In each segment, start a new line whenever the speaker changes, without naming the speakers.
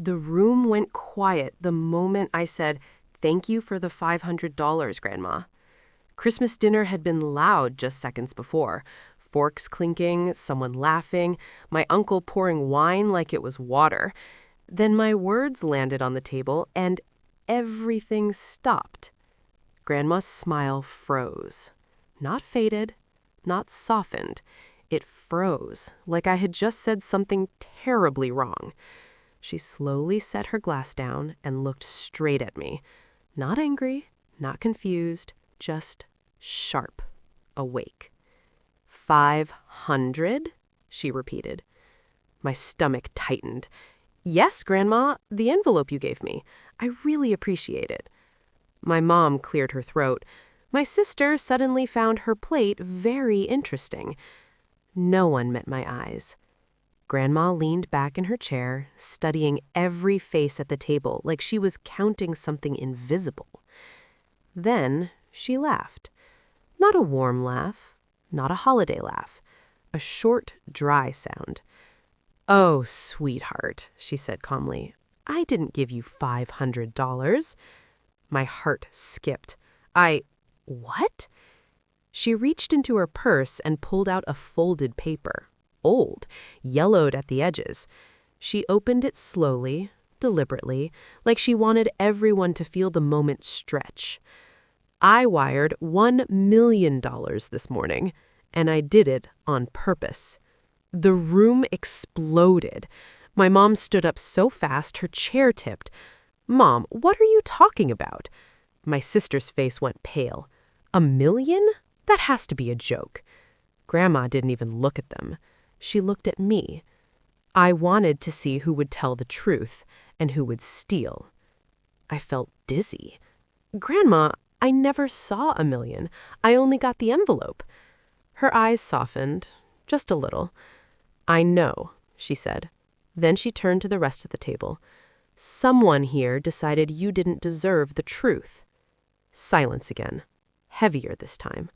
The room went quiet the moment I said, "Thank you for the $500, Grandma." Christmas dinner had been loud just seconds before. Forks clinking, someone laughing, my uncle pouring wine like it was water. Then my words landed on the table and everything stopped. Grandma's smile froze. Not faded, not softened. It froze, like I had just said something terribly wrong. She slowly set her glass down and looked straight at me. Not angry, not confused, just sharp, awake. 500? She repeated. My stomach tightened. Yes, Grandma, the envelope you gave me. I really appreciate it. My mom cleared her throat. My sister suddenly found her plate very interesting. No one met my eyes. Grandma leaned back in her chair, studying every face at the table like she was counting something invisible. Then she laughed. Not a warm laugh, not a holiday laugh. A short, dry sound. "Oh, sweetheart," she said calmly. "I didn't give you $500. My heart skipped. What? She reached into her purse and pulled out a folded paper. Old, yellowed at the edges. She opened it slowly, deliberately, like she wanted everyone to feel the moment stretch. "I wired $1 million this morning, and I did it on purpose." The room exploded. My mom stood up so fast her chair tipped. "Mom, what are you talking about?" My sister's face went pale. $1 million? That has to be a joke. Grandma didn't even look at them. She looked at me. I wanted to see who would tell the truth and who would steal. I felt dizzy. "Grandma, I never saw $1 million. I only got the envelope." Her eyes softened, just a little. "I know," she said. Then she turned to the rest of the table. "Someone here decided you didn't deserve the truth." Silence again. Heavier this time.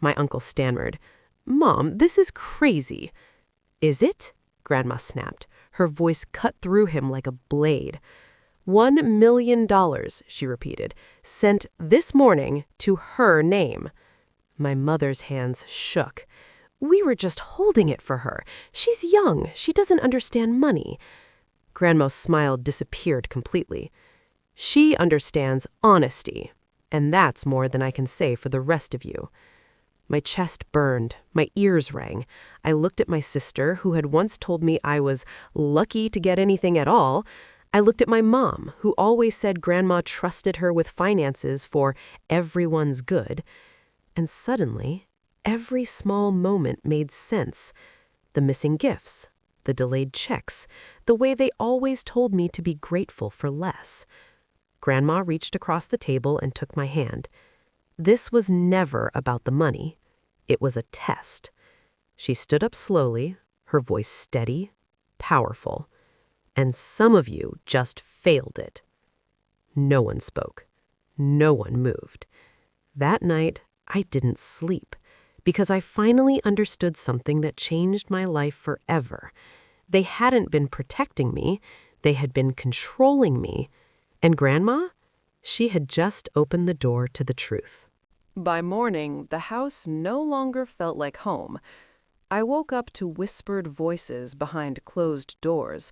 My uncle stammered. "Mom, this is crazy." "Is it?" Grandma snapped. Her voice cut through him like a blade. $1 million, she repeated, sent this morning to her name. My mother's hands shook. "We were just holding it for her. She's young. She doesn't understand money." Grandma's smile disappeared completely. "She understands honesty, and that's more than I can say for the rest of you." My chest burned. My ears rang. I looked at my sister, who had once told me I was lucky to get anything at all. I looked at my mom, who always said Grandma trusted her with finances for everyone's good. And suddenly, every small moment made sense. The missing gifts, the delayed checks, the way they always told me to be grateful for less. Grandma reached across the table and took my hand. This was never about the money. It was a test. She stood up slowly, her voice steady, powerful. "And some of you just failed it." No one spoke. No one moved. That night, I didn't sleep because I finally understood something that changed my life forever. They hadn't been protecting me. They had been controlling me. And Grandma? She had just opened the door to the truth. By morning, the house no longer felt like home. I woke up to whispered voices behind closed doors.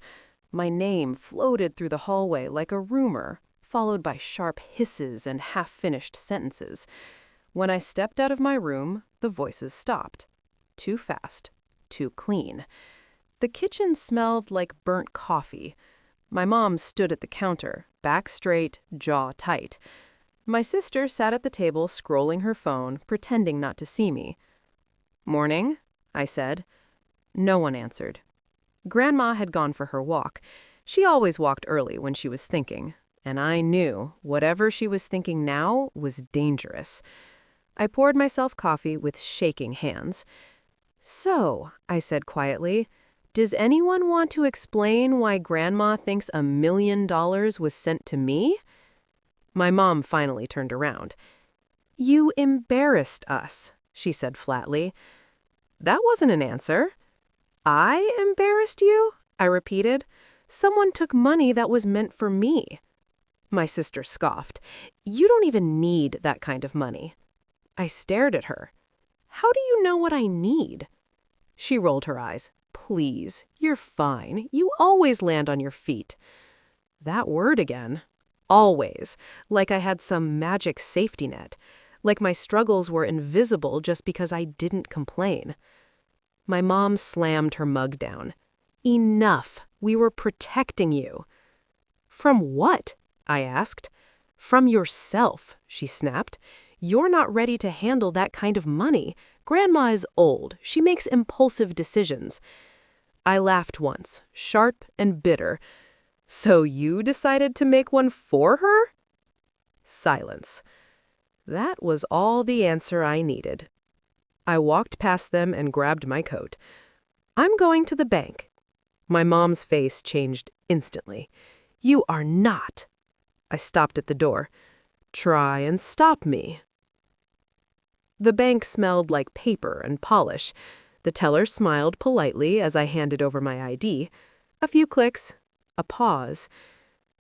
My name floated through the hallway like a rumor, followed by sharp hisses and half-finished sentences. When I stepped out of my room, the voices stopped. Too fast, too clean. The kitchen smelled like burnt coffee. My mom stood at the counter, back straight, jaw tight. My sister sat at the table scrolling her phone, pretending not to see me. "Morning," I said. No one answered. Grandma had gone for her walk. She always walked early when she was thinking, and I knew whatever she was thinking now was dangerous. I poured myself coffee with shaking hands. "So," I said quietly, "does anyone want to explain why Grandma thinks $1 million was sent to me?" My mom finally turned around. "You embarrassed us," she said flatly. That wasn't an answer. "I embarrassed you?" I repeated. Someone took money that was meant for me. My sister scoffed. You don't even need that kind of money. I stared at her. How do you know what I need? She rolled her eyes. Please, you're fine. You always land on your feet. That word again. Always. Like I had some magic safety net. Like my struggles were invisible just because I didn't complain. My mom slammed her mug down. Enough. We were protecting you. From what? I asked. From yourself, she snapped. You're not ready to handle that kind of money. Grandma is old. She makes impulsive decisions. I laughed once, sharp and bitter. So you decided to make one for her? Silence. That was all the answer I needed. I walked past them and grabbed my coat. I'm going to the bank. My mom's face changed instantly. You are not. I stopped at the door. Try and stop me. The bank smelled like paper and polish. The teller smiled politely as I handed over my ID. A few clicks, a pause.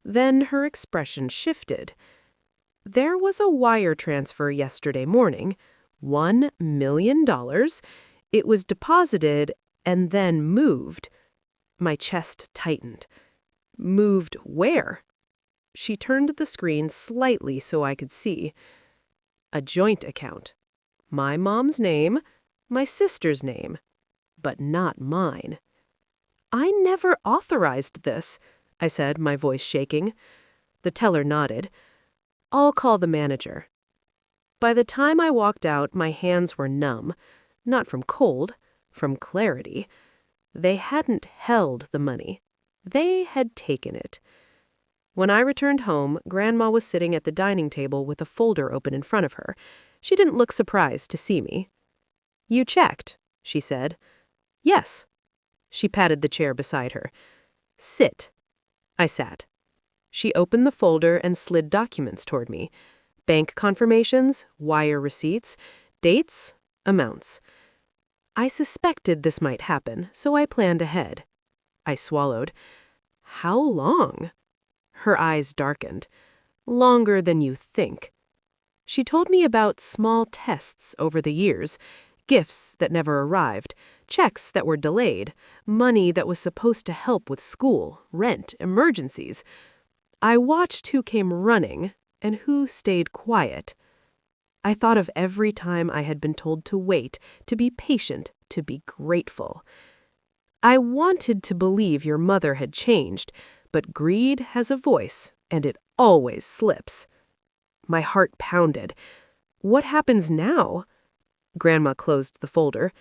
Then her expression shifted. There was a wire transfer yesterday morning, $1 million. It was deposited and then moved. My chest tightened. Moved where? She turned the screen slightly so I could see. A joint account. My mom's name, my sister's name, but not mine. I never authorized this, I said, my voice shaking. The teller nodded. I'll call the manager. By the time I walked out, my hands were numb, not from cold, from clarity. They hadn't held the money. They had taken it. When I returned home, Grandma was sitting at the dining table with a folder open in front of her. She didn't look surprised to see me. You checked, she said. Yes. She patted the chair beside her. Sit. I sat. She opened the folder and slid documents toward me. Bank confirmations, wire receipts, dates, amounts. I suspected this might happen, so I planned ahead. I swallowed. How long? Her eyes darkened. Longer than you think. She told me about small tests over the years, gifts that never arrived, checks that were delayed, money that was supposed to help with school, rent, emergencies. I watched who came running and who stayed quiet. I thought of every time I had been told to wait, to be patient, to be grateful. I wanted to believe your mother had changed, but greed has a voice, and it always slips. My heart pounded. What happens now? Grandma closed the folder.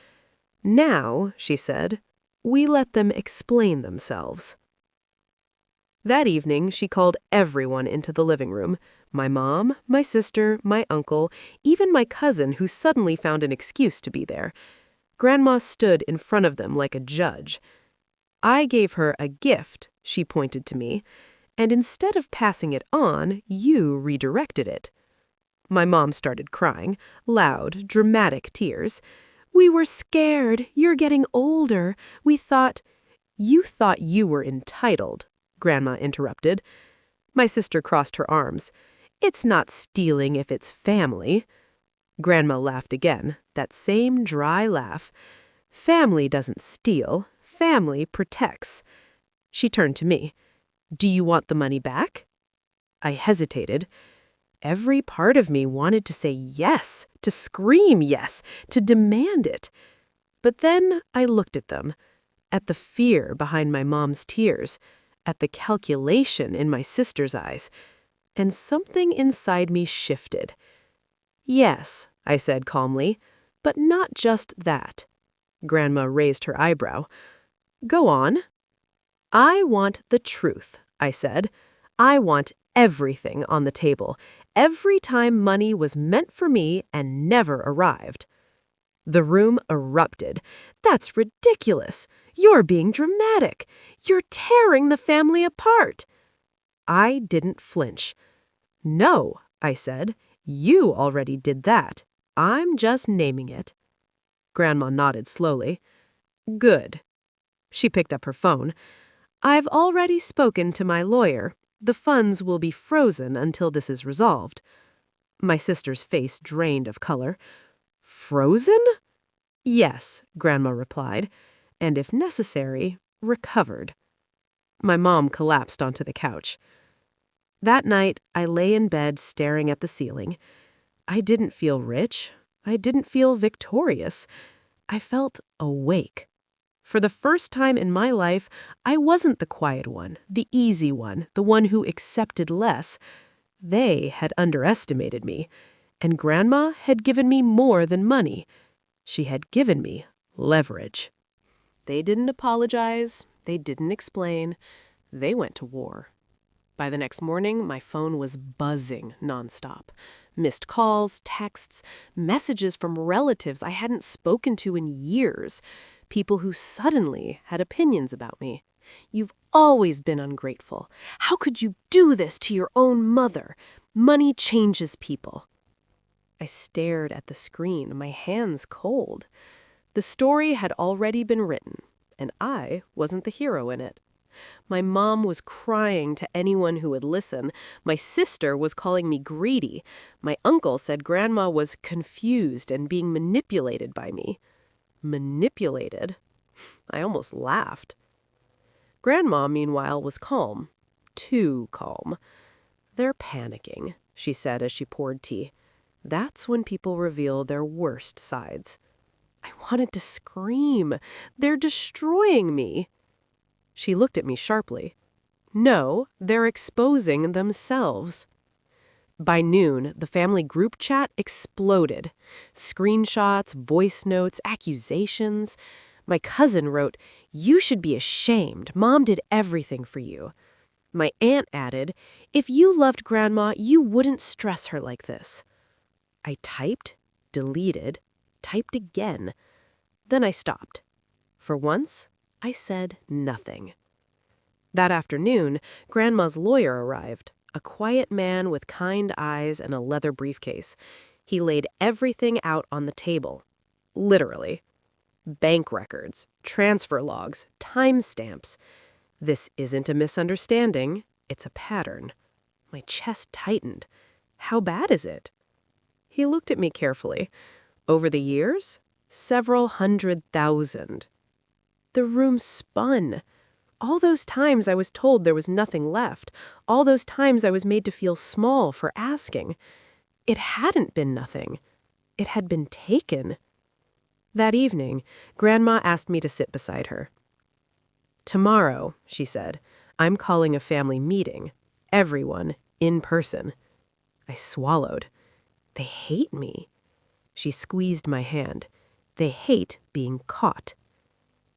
Now, she said, we let them explain themselves. That evening, she called everyone into the living room. My mom, my sister, my uncle, even my cousin who suddenly found an excuse to be there. Grandma stood in front of them like a judge. I gave her a gift, she pointed to me, and instead of passing it on, you redirected it. My mom started crying, loud, dramatic tears. We were scared. You're getting older. We thought... You thought you were entitled, Grandma interrupted. My sister crossed her arms. It's not stealing if it's family. Grandma laughed again, that same dry laugh. Family doesn't steal. Family protects. She turned to me. Do you want the money back? I hesitated. Every part of me wanted to say yes, to scream yes, to demand it. But then I looked at them, at the fear behind my mom's tears, at the calculation in my sister's eyes, and something inside me shifted. Yes, I said calmly, but not just that. Grandma raised her eyebrow. Go on. I want the truth, I said. I want everything on the table, every time money was meant for me and never arrived. The room erupted. That's ridiculous. You're being dramatic. You're tearing the family apart. I didn't flinch. No, I said. You already did that. I'm just naming it. Grandma nodded slowly. Good. She picked up her phone. I've already spoken to my lawyer. The funds will be frozen until this is resolved. My sister's face drained of color. Frozen? Yes, Grandma replied, and if necessary, recovered. My mom collapsed onto the couch. That night, I lay in bed staring at the ceiling. I didn't feel rich. I didn't feel victorious. I felt awake. For the first time in my life, I wasn't the quiet one, the easy one, the one who accepted less. They had underestimated me, and Grandma had given me more than money. She had given me leverage. They didn't apologize. They didn't explain. They went to war. By the next morning, my phone was buzzing nonstop. Missed calls, texts, messages from relatives I hadn't spoken to in years. People who suddenly had opinions about me. You've always been ungrateful. How could you do this to your own mother? Money changes people. I stared at the screen, my hands cold. The story had already been written, and I wasn't the hero in it. My mom was crying to anyone who would listen. My sister was calling me greedy. My uncle said Grandma was confused and being manipulated by me. Manipulated? I almost laughed. Grandma, meanwhile, was calm. Too calm. They're panicking, she said as she poured tea. That's when people reveal their worst sides. I wanted to scream. They're destroying me. She looked at me sharply. No, they're exposing themselves. By noon, the family group chat exploded. Screenshots, voice notes, accusations. My cousin wrote, "You should be ashamed. Mom did everything for you." My aunt added, "If you loved Grandma, you wouldn't stress her like this." I typed, deleted, typed again. Then I stopped. For once, I said nothing. That afternoon, Grandma's lawyer arrived, a quiet man with kind eyes and a leather briefcase. He laid everything out on the table. Literally. Bank records, transfer logs, timestamps. This isn't a misunderstanding. It's a pattern. My chest tightened. How bad is it? He looked at me carefully. Over the years, several 100,000. The room spun. All those times I was told there was nothing left. All those times I was made to feel small for asking. It hadn't been nothing. It had been taken. That evening, Grandma asked me to sit beside her. "Tomorrow," she said, "I'm calling a family meeting. Everyone, in person." I swallowed. They hate me. She squeezed my hand. They hate being caught.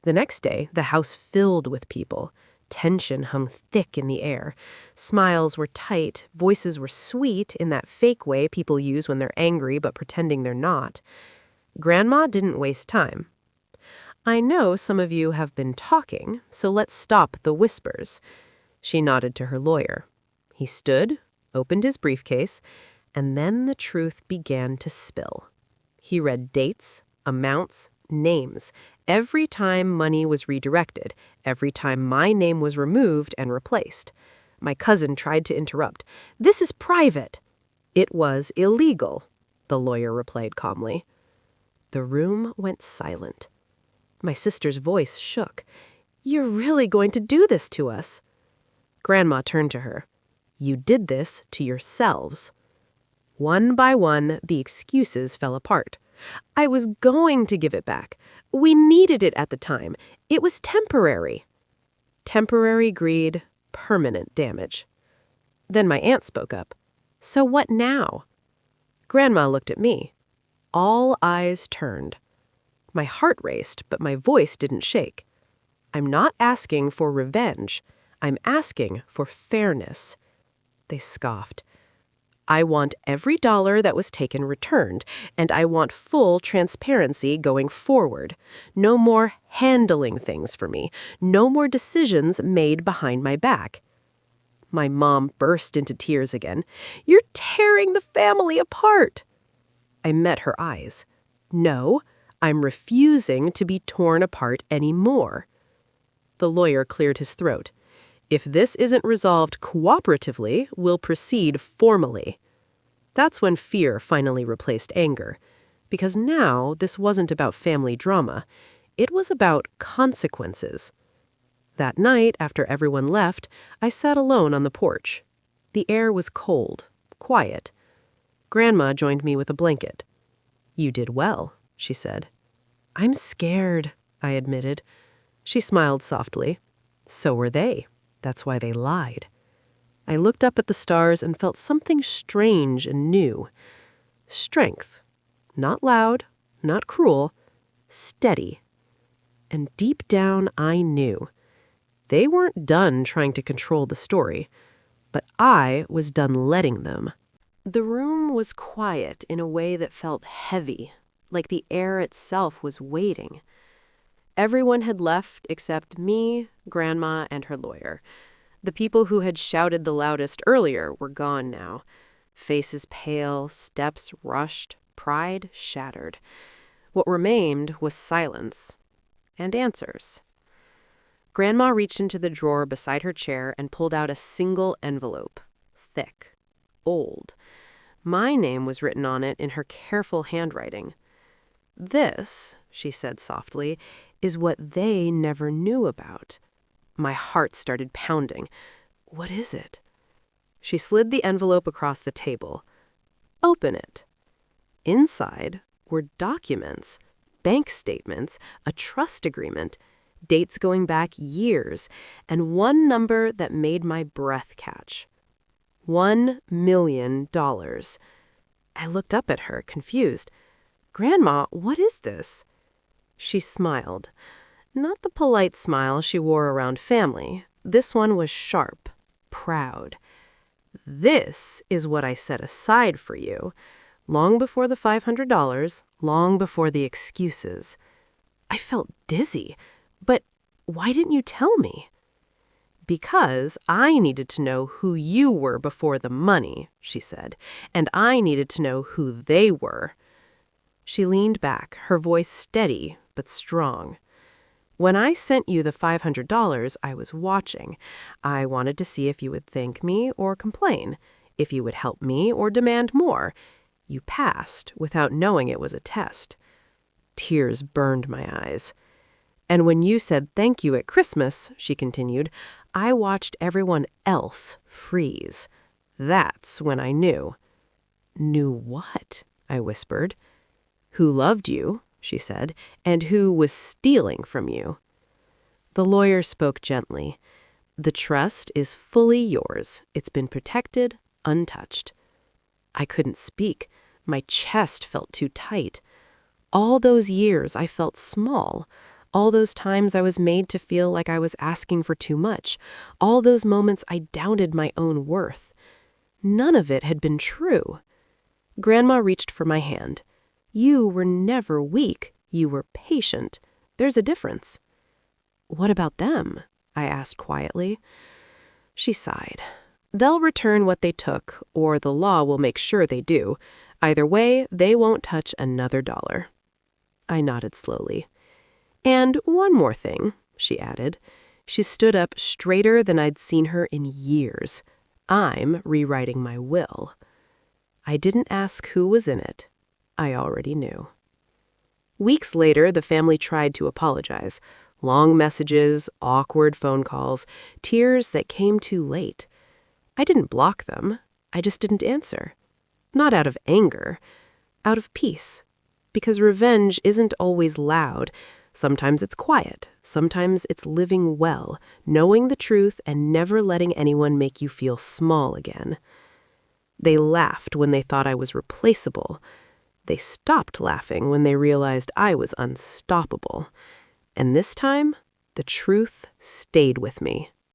The next day, the house filled with people. Tension hung thick in the air. Smiles were tight, voices were sweet in that fake way people use when they're angry but pretending they're not. Grandma didn't waste time. "I know some of you have been talking, so let's stop the whispers." She nodded to her lawyer. He stood, opened his briefcase, and then the truth began to spill. He read dates, amounts, names, every time money was redirected, every time my name was removed and replaced. My cousin tried to interrupt. "This is private." "It was illegal," the lawyer replied calmly. The room went silent. My sister's voice shook. "You're really going to do this to us?" Grandma turned to her. "You did this to yourselves." One by one, the excuses fell apart. "I was going to give it back. We needed it at the time. It was temporary." Temporary greed, permanent damage. Then my aunt spoke up. "So what now?" Grandma looked at me. All eyes turned. My heart raced, but my voice didn't shake. "I'm not asking for revenge. I'm asking for fairness." They scoffed. "I want every dollar that was taken returned, and I want full transparency going forward. No more handling things for me. No more decisions made behind my back." My mom burst into tears again. "You're tearing the family apart." I met her eyes. "No, I'm refusing to be torn apart anymore." The lawyer cleared his throat. If this isn't resolved cooperatively, we'll proceed formally. That's when fear finally replaced anger. Because now this wasn't about family drama. It was about consequences. That night, after everyone left, I sat alone on the porch. The air was cold, quiet. Grandma joined me with a blanket. "You did well," she said. "I'm scared," I admitted. She smiled softly. "So were they. That's why they lied." I looked up at the stars and felt something strange and new. Strength. Not loud, not cruel, steady. And deep down, I knew. They weren't done trying to control the story, but I was done letting them. The room was quiet in a way that felt heavy, like the air itself was waiting. Everyone had left except me, Grandma, and her lawyer. The people who had shouted the loudest earlier were gone now. Faces pale, steps rushed, pride shattered. What remained was silence and answers. Grandma reached into the drawer beside her chair and pulled out a single envelope. Thick. Old. My name was written on it in her careful handwriting. "This," she said softly, "is what they never knew about." My heart started pounding. "What is it?" She slid the envelope across the table. "Open it." Inside were documents, bank statements, a trust agreement, dates going back years, and one number that made my breath catch. $1 million. I looked up at her, confused. "Grandma, what is this?" She smiled. Not the polite smile she wore around family. This one was sharp, proud. "This is what I set aside for you. Long before the $500, long before the excuses." I felt dizzy. "But why didn't you tell me?" "Because I needed to know who you were before the money," she said, "and I needed to know who they were." She leaned back, her voice steady but strong. "When I sent you the $500, I was watching. I wanted to see if you would thank me or complain, if you would help me or demand more. You passed without knowing it was a test." Tears burned my eyes. "And when you said thank you at Christmas," she continued, "I watched everyone else freeze. That's when I knew." "Knew what?" I whispered. "Who loved you," she said, "and who was stealing from you." The lawyer spoke gently. "The trust is fully yours. It's been protected, untouched." I couldn't speak. My chest felt too tight. All those years I felt small. All those times I was made to feel like I was asking for too much. All those moments I doubted my own worth. None of it had been true. Grandma reached for my hand. "You were never weak. You were patient. There's a difference." "What about them?" I asked quietly. She sighed. "They'll return what they took, or the law will make sure they do. Either way, they won't touch another dollar." I nodded slowly. "And one more thing," she added. She stood up straighter than I'd seen her in years. "I'm rewriting my will." I didn't ask who was in it. I already knew. Weeks later, the family tried to apologize. Long messages, awkward phone calls, tears that came too late. I didn't block them. I just didn't answer. Not out of anger, out of peace. Because revenge isn't always loud. Sometimes it's quiet. Sometimes it's living well, knowing the truth and never letting anyone make you feel small again. They laughed when they thought I was replaceable. They stopped laughing when they realized I was unstoppable. And this time, the truth stayed with me.